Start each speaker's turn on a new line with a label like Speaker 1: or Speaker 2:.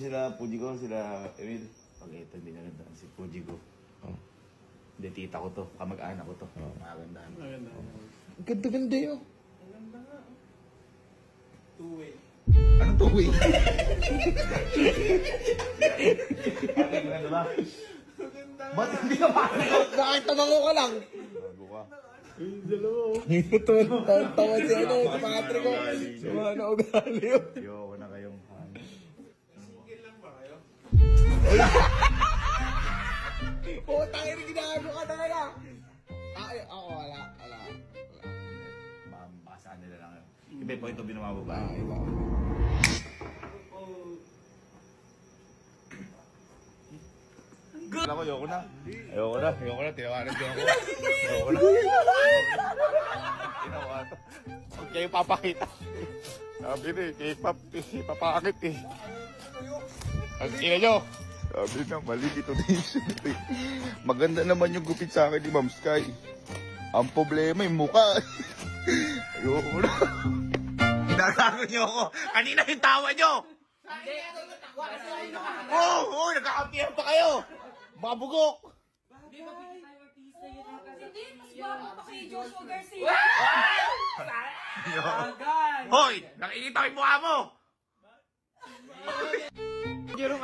Speaker 1: sila Pujigo, sila Emil. Pag ito, hindi na ganda. Si Pujigo.
Speaker 2: Oh.
Speaker 1: Hindi, tita ko to. Kamag-anak ko to. Magandahan.
Speaker 2: Ang ganda-ganda yun.
Speaker 3: Two-way.
Speaker 2: Anong tuwi?
Speaker 1: Ano ba? Ba't hindi ka makakagaw?
Speaker 2: Bakit tamango ka lang?
Speaker 1: Bago ka.
Speaker 2: Ito, tawa si ano, si Patrick ko. Si Mano Ugali yun.
Speaker 1: Ayoko na kayong
Speaker 3: Single lang ba kayo?
Speaker 2: Oo, tayo rin ginagawa ka talaga. Ay, ako wala.
Speaker 1: Makasaan nila lang yun. Iba po ito binumababa.
Speaker 2: Iba.
Speaker 1: Alam ko, ayoko na. Tinawanan ko ako. Ayoko na. Tinawanan. Huwag kayo papakita. Sabi na eh, kay Pap, papakit eh. Ang ina nyo. Sabi na, mali dito din. Maganda naman yung gupit sa akin ni Ma'am Sky. Ang problema yung mukha. Ayoko na. Tinatago nyo ako. Kanina yung tawa nyo. Oo, nagkakampihan pa kayo. Mabugok.
Speaker 4: Hindi, mas bago pa kay Joshua Garcia.
Speaker 1: Hoy, nakikita ko yung mukha mo.
Speaker 4: Jerome